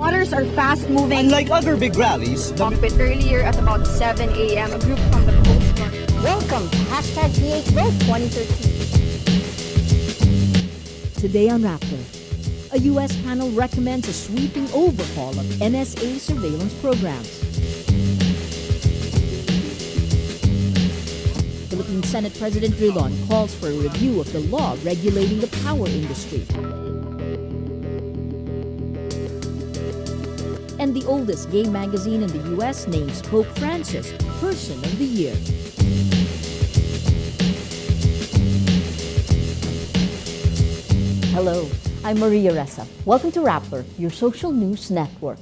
Waters are fast-moving. Unlike other big rallies, Cockpit earlier at about 7 a.m. A group from the Coast Guard. Welcome to #PH2013. Today on Rappler, a U.S. panel recommends a sweeping overhaul of NSA surveillance programs. Philippine Senate President Drilon calls for a review of the law regulating the power industry. And the oldest gay magazine in the U.S. names Pope Francis Person of the Year. Hello, I'm Maria Ressa. Welcome to Rappler, your social news network.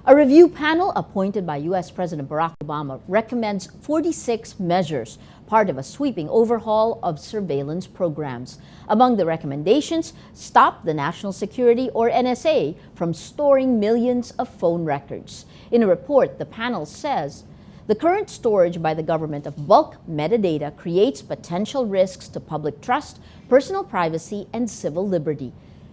A review panel appointed by U.S. President Barack Obama recommends 46 measures, part of a sweeping overhaul of surveillance programs. Among the recommendations, stop the National Security or NSA from storing millions of phone records. In a report, the panel says, the current storage by the government of bulk metadata creates potential risks to public trust, personal privacy, and civil liberty.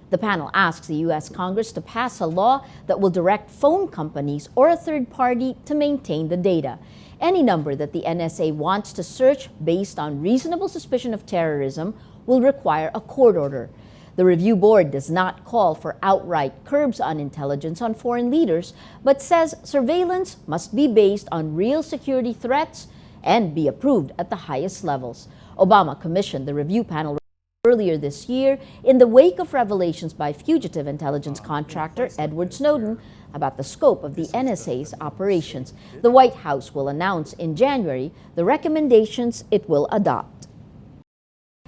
The panel asks the U.S. Congress to pass a law that will direct phone companies or a third party to maintain the data. Any number that the NSA wants to search based on reasonable suspicion of terrorism will require a court order. The review board does not call for outright curbs on intelligence on foreign leaders, but says surveillance must be based on real security threats and be approved at the highest levels. Obama commissioned the review panel earlier this year in the wake of revelations by fugitive intelligence contractor Edward Snowden about the scope of the NSA's operations. The White House will announce in January the recommendations it will adopt.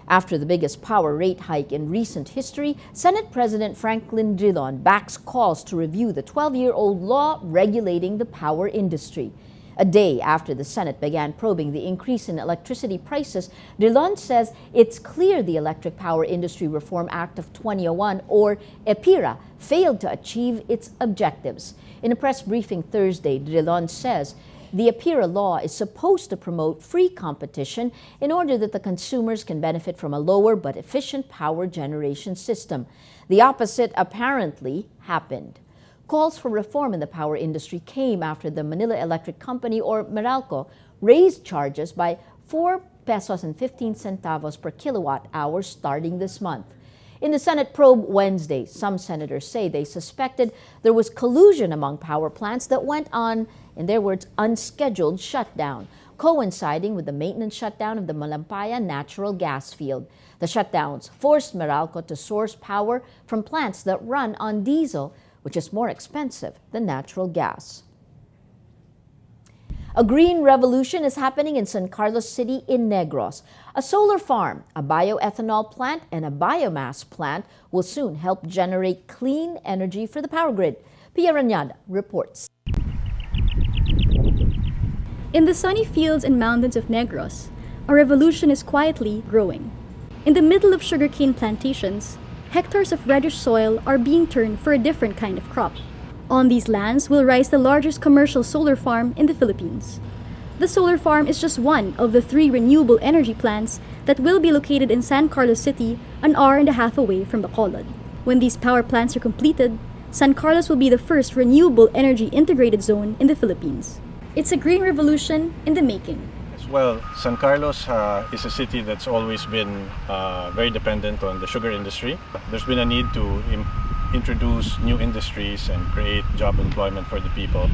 After the biggest power rate hike in recent history, Senate President Franklin Drilon backs calls to review the 12-year-old law regulating the power industry. A day after the Senate began probing the increase in electricity prices, Drilon says it's clear the Electric Power Industry Reform Act of 2001, or EPIRA, failed to achieve its objectives. In a press briefing Thursday, Drilon says the EPIRA law is supposed to promote free competition in order that the consumers can benefit from a lower but efficient power generation system. The opposite apparently happened. Calls for reform in the power industry came after the Manila Electric Company, or Meralco, raised charges by 4 pesos and 15 centavos per kilowatt hour starting this month. In the Senate probe Wednesday, some senators say they suspected there was collusion among power plants that went on, in their words, unscheduled shutdown, coinciding with the maintenance shutdown of the Malampaya natural gas field. The shutdowns forced Meralco to source power from plants that run on diesel, which is more expensive than natural gas. A green revolution is happening in San Carlos City in Negros. A solar farm, a bioethanol plant, and a biomass plant will soon help generate clean energy for the power grid. Pia Ranyada reports. In the sunny fields and mountains of Negros, a revolution is quietly growing. In the middle of sugarcane plantations, hectares of reddish soil are being turned for a different kind of crop. On these lands will rise the largest commercial solar farm in the Philippines. The solar farm is just one of the 3 renewable energy plants that will be located in San Carlos City, an hour and a half away from Bacolod. When these power plants are completed, San Carlos will be the first renewable energy integrated zone in the Philippines. It's a green revolution in the making. Well, San Carlos is a city that's always been very dependent on the sugar industry. There's been a need to introduce new industries and create job employment for the people.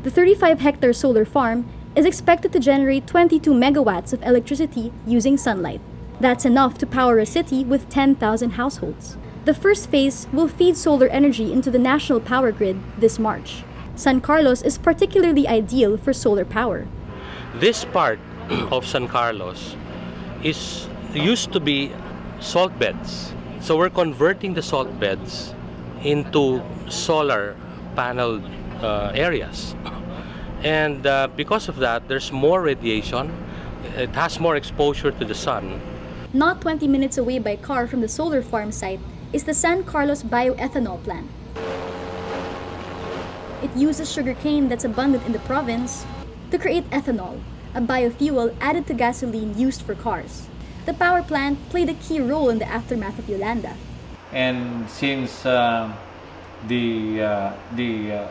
The 35-hectare solar farm is expected to generate 22 megawatts of electricity using sunlight. That's enough to power a city with 10,000 households. The first phase will feed solar energy into the national power grid this March. San Carlos is particularly ideal for solar power. This part of San Carlos used to be salt beds. So we're converting the salt beds into solar panel areas. And because of that, there's more radiation. It has more exposure to the sun. Not 20 minutes away by car from the solar farm site is the San Carlos bioethanol plant. It uses sugarcane that's abundant in the province to create ethanol, a biofuel added to gasoline used for cars. The power plant played a key role in the aftermath of Yolanda. And since the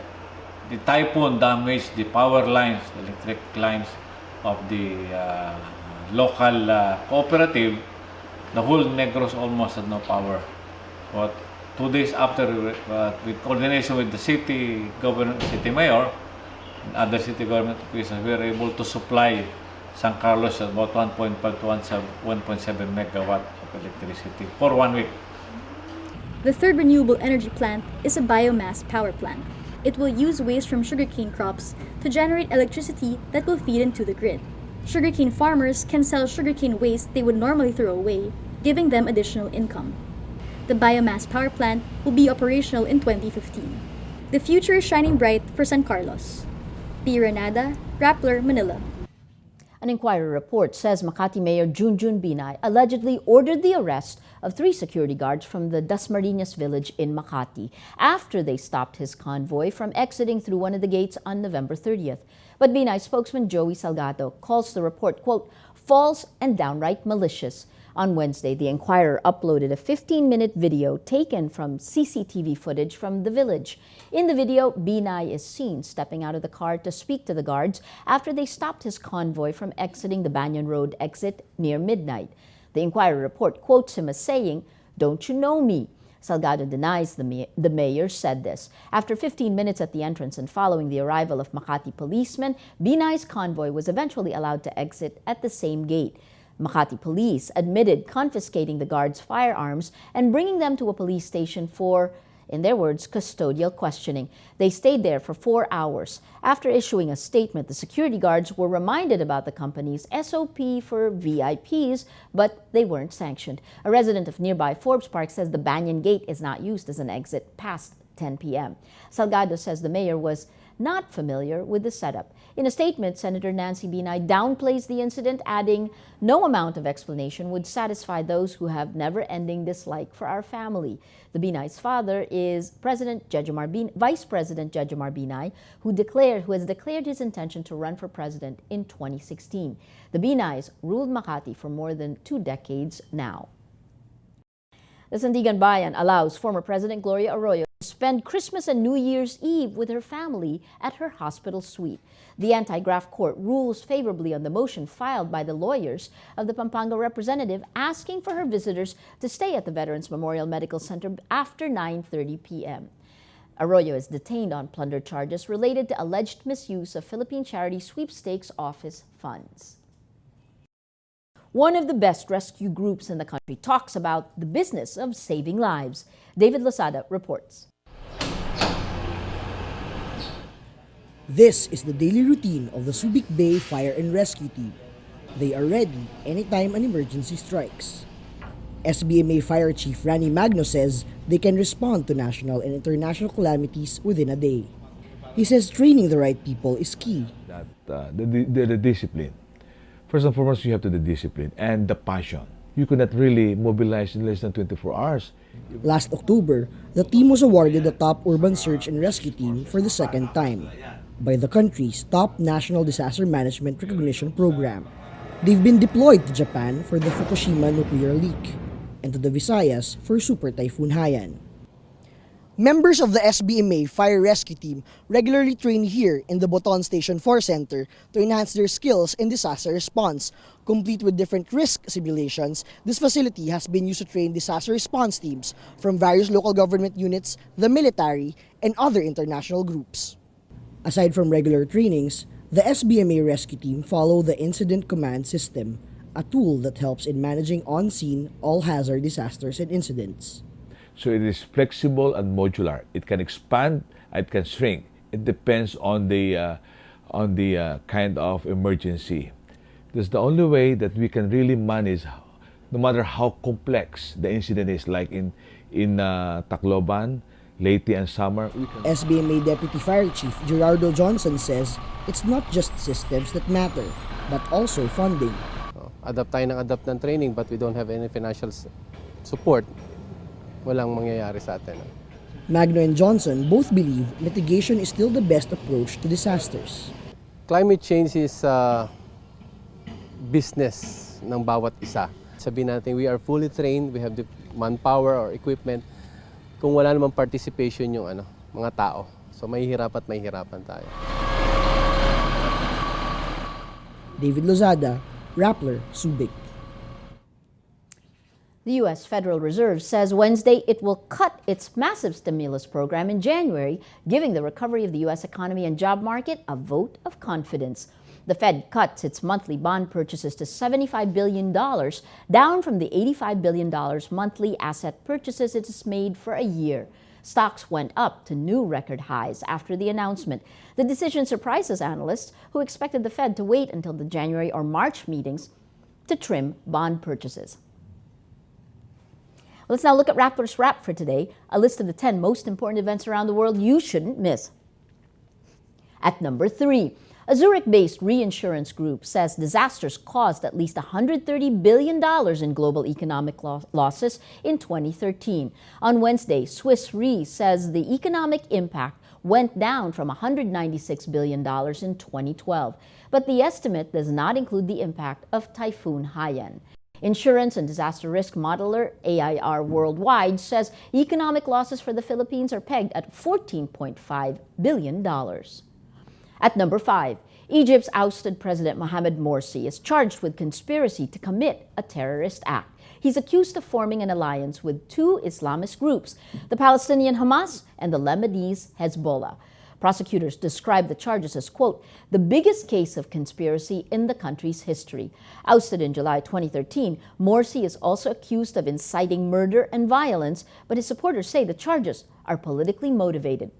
typhoon damaged the power lines, the electric lines of the local cooperative. The whole Negros almost had no power. But 2 days after, with coordination with the city government, city mayor, and other city government officials, we were able to supply San Carlos at about 1.5 to 1.7 megawatt of electricity for 1 week. The third renewable energy plant is a biomass power plant. It will use waste from sugarcane crops to generate electricity that will feed into the grid. Sugarcane farmers can sell sugarcane waste they would normally throw away, giving them additional income. The biomass power plant will be operational in 2015. The future is shining bright for San Carlos. EPIRA, Rappler, Manila. An Inquirer report says Makati Mayor Junjun Binay allegedly ordered the arrest of 3 security guards from the Dasmariñas village in Makati after they stopped his convoy from exiting through one of the gates on November 30th. But Binay spokesman Joey Salgado calls the report, quote, false and downright malicious. On Wednesday, the Inquirer uploaded a 15-minute video taken from CCTV footage from the village. In the video, Binay is seen stepping out of the car to speak to the guards after they stopped his convoy from exiting the Banyan Road exit near midnight. The Inquirer report quotes him as saying, "Don't you know me?" Salgado denies the mayor said this. After 15 minutes at the entrance and following the arrival of Makati policemen, Binay's convoy was eventually allowed to exit at the same gate. Makati police admitted confiscating the guards' firearms and bringing them to a police station for, in their words, custodial questioning. They stayed there for 4 hours. After issuing a statement, the security guards were reminded about the company's SOP for VIPs, but they weren't sanctioned. A resident of nearby Forbes Park says the Banyan Gate is not used as an exit past 10 p.m. Salgado says the mayor was not familiar with the setup. In a statement, Senator Nancy Binay downplays the incident, adding, "No amount of explanation would satisfy those who have never-ending dislike for our family." The Binay's father is Vice President Jejomar Binay, who has declared his intention to run for president in 2016. The Binays ruled Makati for more than 2 decades now. The Sandigan Bayan allows former President Gloria Arroyo to spend Christmas and New Year's Eve with her family at her hospital suite. The anti-graft court rules favorably on the motion filed by the lawyers of the Pampanga representative asking for her visitors to stay at the Veterans Memorial Medical Center after 9:30 p.m. Arroyo is detained on plunder charges related to alleged misuse of Philippine Charity Sweepstakes Office funds. One of the best rescue groups in the country talks about the business of saving lives. David Losada reports. This is the daily routine of the Subic Bay Fire and Rescue Team. They are ready anytime an emergency strikes. SBMA Fire Chief Rani Magno says they can respond to national and international calamities within a day. He says training the right people is key. The discipline. First and foremost, you have to the discipline and the passion. You could not really mobilize in less than 24 hours. Last October, the team was awarded the top urban search and rescue team for the second time by the country's top national disaster management recognition program. They've been deployed to Japan for the Fukushima nuclear leak and to the Visayas for Super Typhoon Haiyan. Members of the SBMA Fire Rescue Team regularly train here in the Boton Station 4 Center to enhance their skills in disaster response. Complete with different risk simulations, this facility has been used to train disaster response teams from various local government units, the military, and other international groups. Aside from regular trainings, the SBMA Rescue Team follow the Incident Command System, a tool that helps in managing on-scene all-hazard disasters and incidents. So it is flexible and modular. It can expand, it can shrink. It depends on the kind of emergency. That's the only way that we can really manage, no matter how complex the incident is, like in Tacloban, Leyte, and Samar. SBMA Deputy Fire Chief Gerardo Johnson says it's not just systems that matter, but also funding. Adapt tayo ng training, but we don't have any financial support. Walang mangyayari sa atin. Magno and Johnson both believe mitigation is still the best approach to disasters. Climate change is business ng bawat isa. Sabihin natin, we are fully trained, we have the manpower or equipment. kung wala namang participation yung mga tao. So mahihirapan tayo. David Lozada, Rappler, Subic. The U.S. Federal Reserve says Wednesday it will cut its massive stimulus program in January, giving the recovery of the U.S. economy and job market a vote of confidence. The Fed cuts its monthly bond purchases to $75 billion, down from the $85 billion monthly asset purchases it has made for a year. Stocks went up to new record highs after the announcement. The decision surprises analysts who expected the Fed to wait until the January or March meetings to trim bond purchases. Let's now look at Rappler's Wrap for today, a list of the 10 most important events around the world you shouldn't miss. At number 3, a Zurich-based reinsurance group says disasters caused at least $130 billion in global economic losses in 2013. On Wednesday, Swiss Re says the economic impact went down from $196 billion in 2012, but the estimate does not include the impact of Typhoon Haiyan. Insurance and disaster risk modeler AIR Worldwide says economic losses for the Philippines are pegged at $14.5 billion. At number 5, Egypt's ousted President Mohamed Morsi is charged with conspiracy to commit a terrorist act. He's accused of forming an alliance with 2 Islamist groups, the Palestinian Hamas and the Lebanese Hezbollah. Prosecutors describe the charges as, quote, the biggest case of conspiracy in the country's history. Ousted in July 2013, Morsi is also accused of inciting murder and violence, but his supporters say the charges are politically motivated.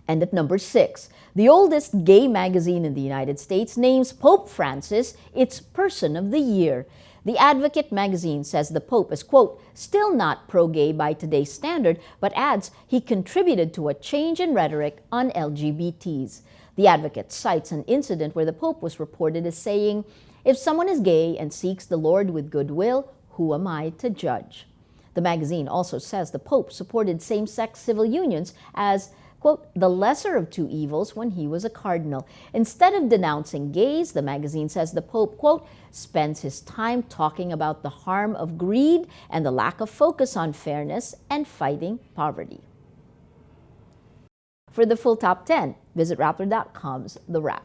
And at number 6, the oldest gay magazine in the United States names Pope Francis its Person of the Year. The Advocate magazine says the Pope is, quote, still not pro-gay by today's standard, but adds he contributed to a change in rhetoric on LGBTs. The Advocate cites an incident where the Pope was reported as saying, if someone is gay and seeks the Lord with goodwill, who am I to judge? The magazine also says the Pope supported same-sex civil unions as, quote, the lesser of 2 evils when he was a cardinal. Instead of denouncing gays, the magazine says the Pope, quote, spends his time talking about the harm of greed and the lack of focus on fairness and fighting poverty. For the full top 10, visit Rappler.com's The Wrap.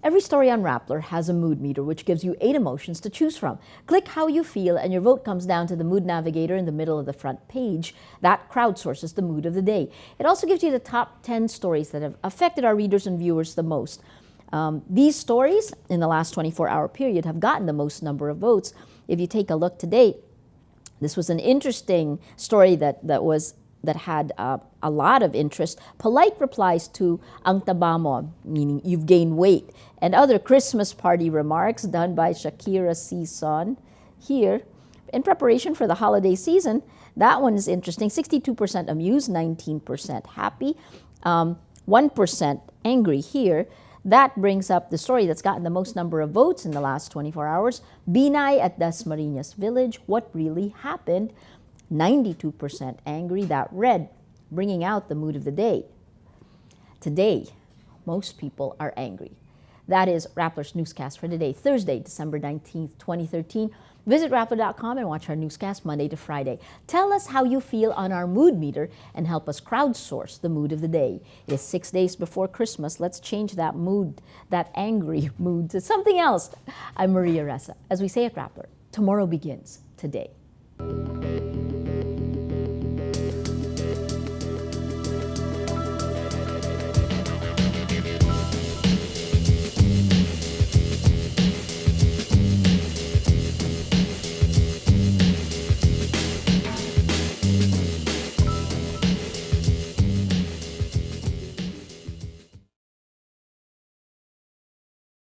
Every story on Rappler has a mood meter, which gives you 8 emotions to choose from. Click how you feel, and your vote comes down to the mood navigator in the middle of the front page. That crowdsources the mood of the day. It also gives you the top 10 stories that have affected our readers and viewers the most. These stories in the last 24-hour period have gotten the most number of votes. If you take a look today, this was an interesting story that had a lot of interest. Polite replies to ang taba mo, meaning you've gained weight, and other Christmas party remarks done by Shakira Season here in preparation for the holiday season. That one is interesting. 62% amused, 19% happy, 1% angry here. That brings up the story that's gotten the most number of votes in the last 24 hours. Binay at Dasmariñas Village, what really happened? 92% angry. That red, bringing out the mood of the day. Today, most people are angry. That is Rappler's Newscast for today, Thursday, December 19th, 2013. Visit Rappler.com and watch our newscast Monday to Friday. Tell us how you feel on our mood meter and help us crowdsource the mood of the day. It is 6 days before Christmas. Let's change that mood, that angry mood, to something else. I'm Maria Ressa. As we say at Rappler, tomorrow begins today.